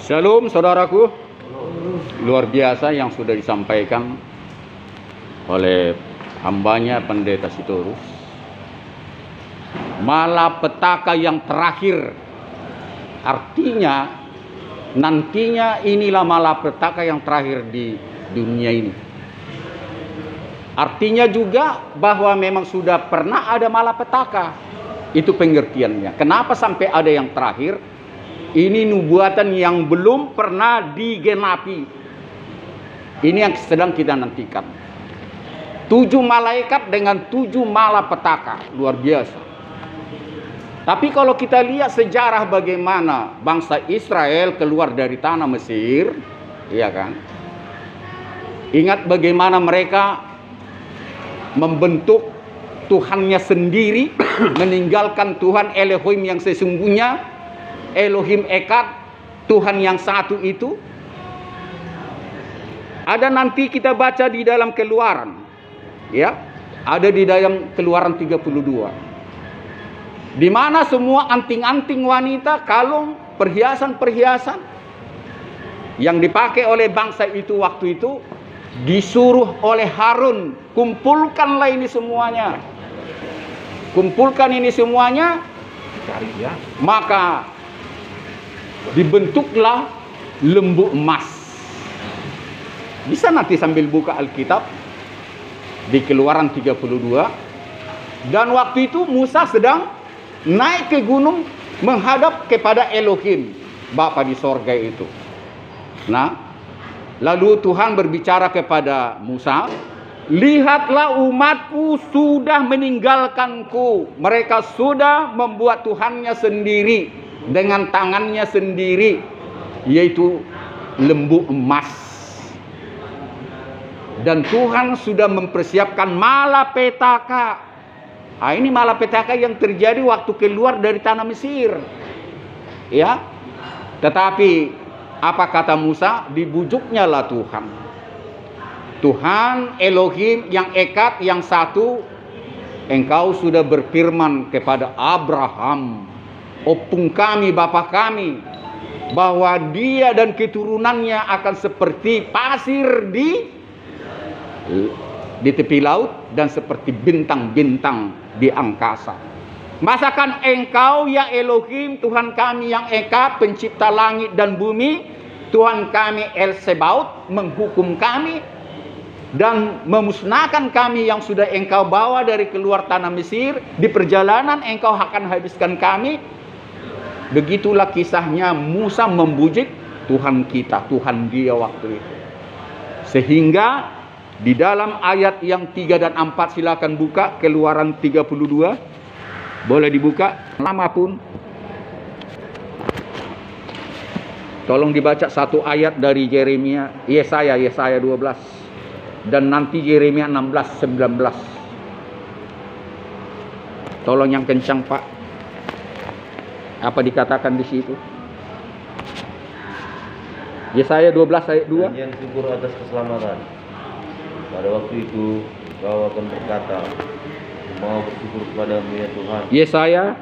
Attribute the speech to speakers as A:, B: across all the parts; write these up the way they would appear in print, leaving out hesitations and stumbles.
A: Shalom saudaraku. Luar biasa yang sudah disampaikan oleh hambanya Pendeta Sitorus. Malapetaka yang terakhir. Artinya nantinya inilah malapetaka yang terakhir di dunia ini. Artinya juga bahwa memang sudah pernah ada malapetaka. Itu pengertiannya. Kenapa sampai ada yang terakhir? Ini nubuatan yang belum pernah digenapi. Ini yang sedang kita nantikan. 7 malaikat dengan 7 malapetaka. Luar biasa. Tapi kalau kita lihat sejarah bagaimana bangsa Israel keluar dari tanah Mesir, iya kan? Ingat bagaimana mereka membentuk Tuhannya sendiri, meninggalkan Tuhan Elohim yang sesungguhnya, Elohim Echad, Tuhan yang satu itu. Ada nanti kita baca di dalam Keluaran, ya, ada di dalam Keluaran 32, di mana semua anting-anting wanita, kalung, perhiasan-perhiasan yang dipakai oleh bangsa itu waktu itu, disuruh oleh Harun, kumpulkanlah ini semuanya, kumpulkan ini semuanya, maka dibentuklah lembu emas. Bisa nanti sambil buka Alkitab di Keluaran 32. Dan waktu itu Musa sedang naik ke gunung menghadap kepada Elohim Bapa di sorga itu. Nah, lalu Tuhan berbicara kepada Musa, lihatlah umatku sudah meninggalkanku. Mereka sudah membuat Tuhannya sendiri dengan tangannya sendiri, yaitu lembu emas. Dan Tuhan sudah mempersiapkan malapetaka. Nah, ini malapetaka yang terjadi waktu keluar dari tanah Mesir, ya. Tetapi apa kata Musa? Dibujuknya lah Tuhan. Tuhan Elohim yang Echad, yang satu, engkau sudah berfirman kepada Abraham, opung kami, bapa kami, bahwa dia dan keturunannya akan seperti pasir di tepi laut dan seperti bintang-bintang di angkasa. Masakan engkau ya Elohim, Tuhan kami yang Echad, pencipta langit dan bumi, Tuhan kami El Sebaot, menghukum kami dan memusnahkan kami yang sudah engkau bawa dari keluar tanah Mesir. Di perjalanan engkau akan habiskan kami. Begitulah kisahnya Musa membujuk Tuhan kita, Tuhan dia waktu itu. Sehingga di dalam ayat yang 3 dan 4, silakan buka Keluaran 32. Boleh dibuka, lama pun. Tolong dibaca satu ayat dari Yeremia, Yesaya 12. Dan nanti Yeremia 16, 19. Tolong yang kencang, Pak. Apa dikatakan di situ? Yesaya 12 ayat 2.
B: Yang syukur atas keselamatan. Pada waktu itu kau akan berkata, mau bersyukur kepadamu ya Tuhan.
A: Yesaya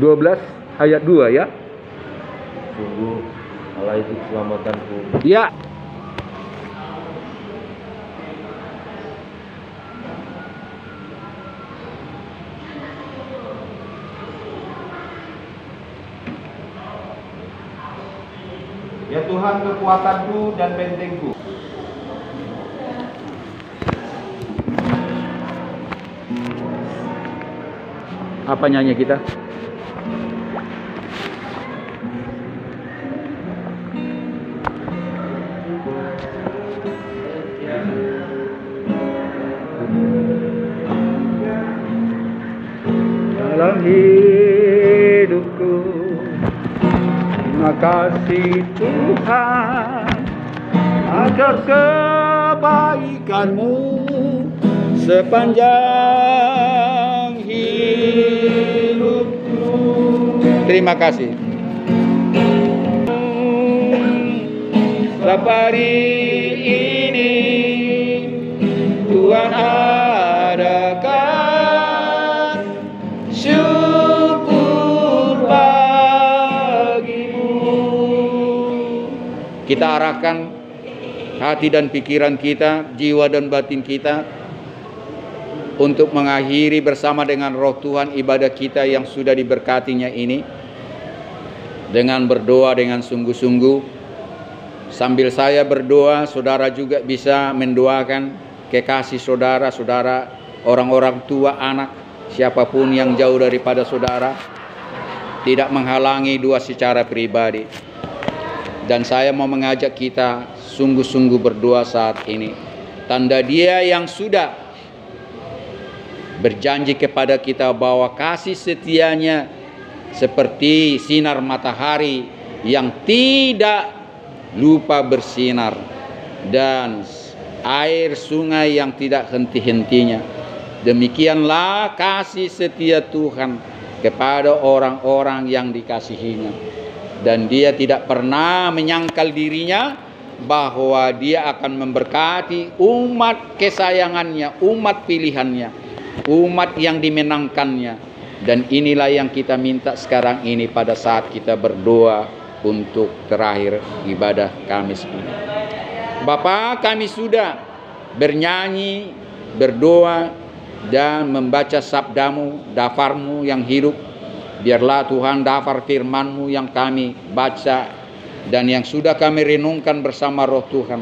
A: 12 ayat 2 ya.
B: Sungguh Allah itu keselamatanku.
A: Ya.
B: Ya Tuhan kekuatanku dan bentengku.
A: Apa nyanyi kita? Dalam hidupku, terima kasih Tuhan atas kebaikanmu sepanjang hidupku. Terima kasih. Hari ini Tuhan adakan syukur bagimu. Kita arahkan hati dan pikiran kita, jiwa dan batin kita untuk mengakhiri bersama dengan Roh Tuhan ibadah kita yang sudah diberkatinya ini dengan berdoa dengan sungguh-sungguh. Sambil saya berdoa, saudara juga bisa mendoakan kekasih saudara, orang-orang tua, anak, siapapun yang jauh daripada saudara, tidak menghalangi doa secara pribadi. Dan saya mau mengajak kita sungguh-sungguh berdoa saat ini. Tanda Dia yang sudah berjanji kepada kita bahwa kasih setianya seperti sinar matahari yang tidak lupa bersinar dan air sungai yang tidak henti-hentinya. Demikianlah kasih setia Tuhan kepada orang-orang yang dikasihinya. Dan Dia tidak pernah menyangkal dirinya bahwa Dia akan memberkati umat kesayangannya, umat pilihannya, umat yang dimenangkannya. Dan inilah yang kita minta sekarang ini pada saat kita berdoa untuk terakhir ibadah Kamis ini. Bapa, kami sudah bernyanyi, berdoa, dan membaca sabdamu, dafarmu yang hidup. Biarlah Tuhan dafar firman-Mu yang kami baca dan yang sudah kami renungkan bersama Roh Tuhan,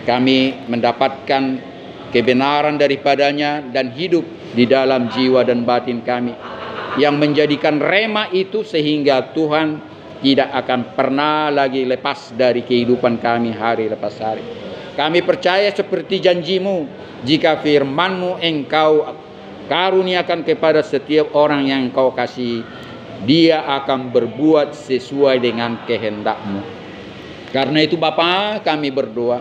A: kami mendapatkan kebenaran daripadanya dan hidup di dalam jiwa dan batin kami, yang menjadikan rema itu sehingga Tuhan tidak akan pernah lagi lepas dari kehidupan kami hari lepas hari. Kami percaya seperti janji-Mu, jika firman-Mu Engkau karuniakan kepada setiap orang yang Engkau kasih, dia akan berbuat sesuai dengan kehendak-Mu. Karena itu Bapa, kami berdoa,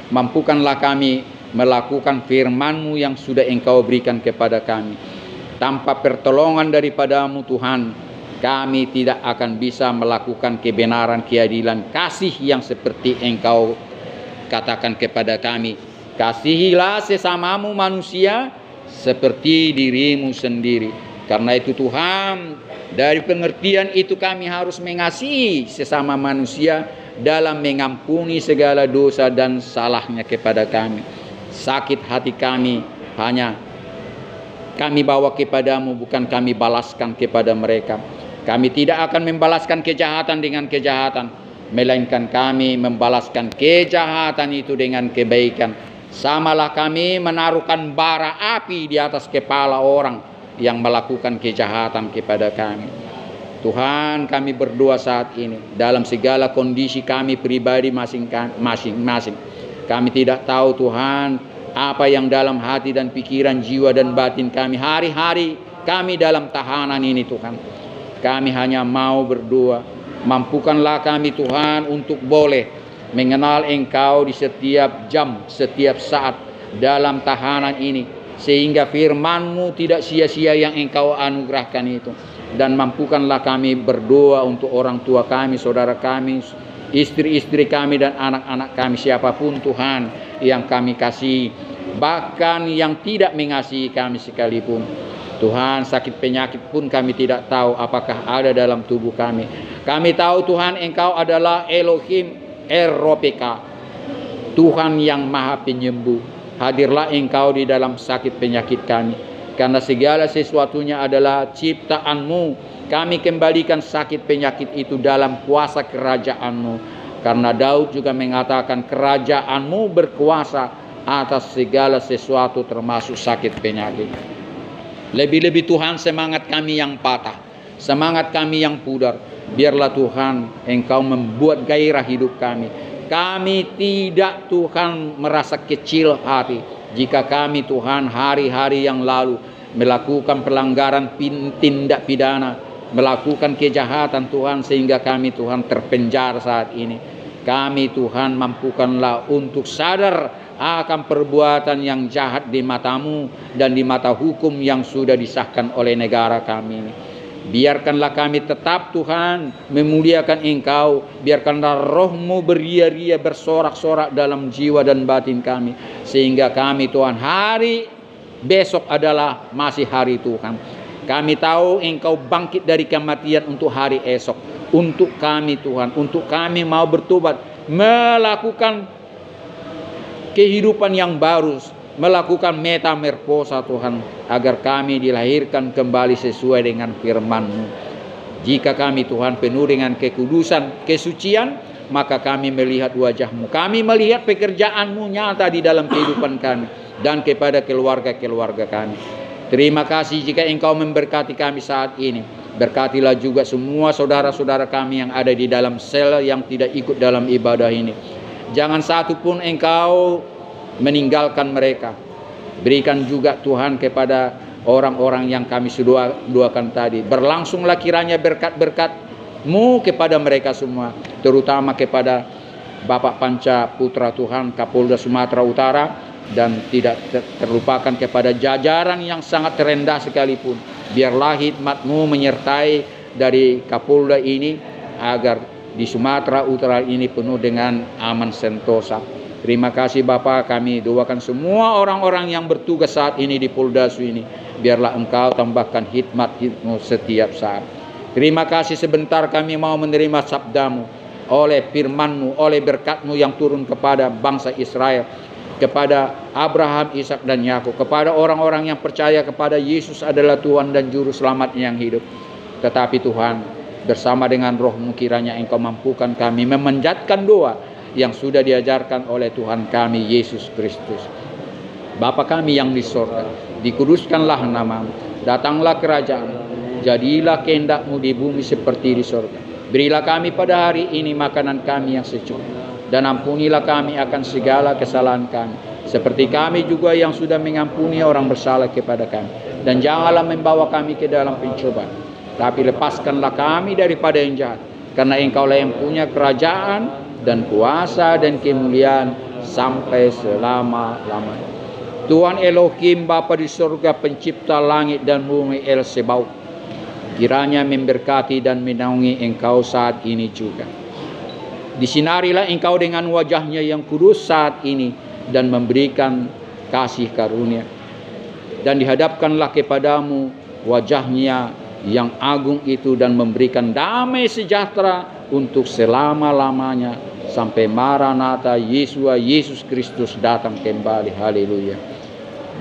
A: mampukanlah kami melakukan firman-Mu yang sudah Engkau berikan kepada kami. Tanpa pertolongan daripada-Mu Tuhan, kami tidak akan bisa melakukan kebenaran, keadilan, kasih yang seperti Engkau katakan kepada kami. Kasihilah sesamamu manusia seperti dirimu sendiri. Karena itu Tuhan, dari pengertian itu kami harus mengasihi sesama manusia dalam mengampuni segala dosa dan salahnya kepada kami. Sakit hati kami hanya kami bawa kepadamu, bukan kami balaskan kepada mereka. Kami tidak akan membalaskan kejahatan dengan kejahatan, melainkan kami membalaskan kejahatan itu dengan kebaikan. Samalah kami menaruhkan bara api di atas kepala orang yang melakukan kejahatan kepada kami. Tuhan, kami berdoa saat ini dalam segala kondisi kami pribadi masing-masing. Kami tidak tahu Tuhan apa yang dalam hati dan pikiran, jiwa dan batin kami hari-hari kami dalam tahanan ini Tuhan. Kami hanya mau berdoa, mampukanlah kami Tuhan untuk boleh mengenal Engkau di setiap jam, setiap saat dalam tahanan ini, sehingga firman-Mu tidak sia-sia yang Engkau anugerahkan itu. Dan mampukanlah kami berdoa untuk orang tua kami, saudara kami, istri-istri kami dan anak-anak kami, siapapun Tuhan yang kami kasih, bahkan yang tidak mengasihi kami sekalipun. Tuhan, sakit penyakit pun kami tidak tahu apakah ada dalam tubuh kami. Kami tahu Tuhan Engkau adalah Elohim Eropeka, Tuhan yang maha penyembuh. Hadirlah Engkau di dalam sakit penyakit kami, karena segala sesuatunya adalah ciptaan-Mu. Kami kembalikan sakit penyakit itu dalam kuasa kerajaan-Mu, karena Daud juga mengatakan kerajaan-Mu berkuasa atas segala sesuatu termasuk sakit penyakit. Lebih-lebih Tuhan, semangat kami yang patah, semangat kami yang pudar, biarlah Tuhan Engkau membuat gairah hidup kami. Kami tidak Tuhan merasa kecil hati jika kami Tuhan hari-hari yang lalu melakukan pelanggaran tindak pidana, melakukan kejahatan Tuhan, sehingga kami Tuhan terpenjara saat ini. Kami Tuhan mampukanlah untuk sadar akan perbuatan yang jahat di mata-Mu dan di mata hukum yang sudah disahkan oleh negara kami ini. Biarkanlah kami tetap Tuhan memuliakan Engkau. Biarkanlah Roh-Mu beria-ria, bersorak-sorak dalam jiwa dan batin kami, sehingga kami Tuhan hari besok adalah masih hari Tuhan. Kami tahu Engkau bangkit dari kematian untuk hari esok. Untuk kami Tuhan, untuk kami mau bertobat, melakukan kehidupan yang baru, melakukan metamorfosa Tuhan, agar kami dilahirkan kembali sesuai dengan firman-Mu. Jika kami Tuhan penuh dengan kekudusan, kesucian, maka kami melihat wajah-Mu, kami melihat pekerjaan-Mu nyata di dalam kehidupan kami dan kepada keluarga-keluarga kami. Terima kasih jika Engkau memberkati kami saat ini. Berkatilah juga semua saudara-saudara kami yang ada di dalam sel yang tidak ikut dalam ibadah ini. Jangan satu pun Engkau meninggalkan mereka. Berikan juga Tuhan kepada orang-orang yang kami sudah doakan tadi. Berlangsunglah kiranya berkat-berkat-Mu kepada mereka semua, terutama kepada Bapak Panca Putra Tuhan, Kapolda Sumatera Utara, dan tidak terlupakan kepada jajaran yang sangat terendah sekalipun. Biarlah hikmat-Mu menyertai dari Kapolda ini, agar di Sumatera Utara ini penuh dengan aman sentosa. Terima kasih Bapak, kami doakan semua orang-orang yang bertugas saat ini di Poldasu ini. Biarlah Engkau tambahkan hikmat-Mu setiap saat. Terima kasih sebentar kami mau menerima sabda-Mu, oleh firman-Mu, oleh berkat-Mu yang turun kepada bangsa Israel, kepada Abraham, Ishak dan Yakub, kepada orang-orang yang percaya kepada Yesus adalah Tuhan dan Juru Selamat yang hidup. Tetapi Tuhan, bersama dengan Roh-Mu kiranya Engkau mampukan kami memanjatkan doa yang sudah diajarkan oleh Tuhan kami Yesus Kristus. Bapa kami yang di sorga, dikuduskanlah nama-Mu, datanglah kerajaan, jadilah kehendak-Mu di bumi seperti di sorga. Berilah kami pada hari ini makanan kami yang secukup, dan ampunilah kami akan segala kesalahan kami, seperti kami juga yang sudah mengampuni orang bersalah kepada kami. Dan janganlah membawa kami ke dalam pencobaan, tapi lepaskanlah kami daripada yang jahat, karena Engkau-lah yang punya kerajaan dan kuasa dan kemuliaan sampai selama-lamanya. Tuhan Elohim, Bapa di surga, pencipta langit dan bumi, El Sebaot, kiranya memberkati dan menaungi Engkau saat ini juga. Disinarilah Engkau dengan wajah-Nya yang kudus saat ini, dan memberikan kasih karunia. Dan dihadapkanlah kepadamu wajah-Nya yang agung itu, dan memberikan damai sejahtera untuk selama-lamanya, sampai Maranatha, Yesus Kristus datang kembali. Haleluya.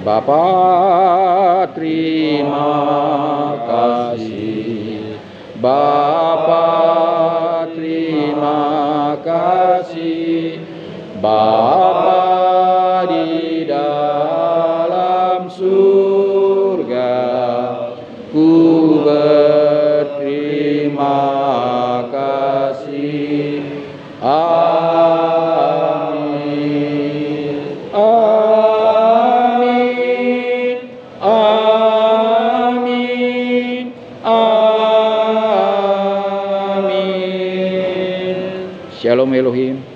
A: Bapa terima kasih, Bapa terima kasih, Bapa di dalam surga, ku berterima kasih. Amin. Amin. Amin. Amin. Shalom Elohim.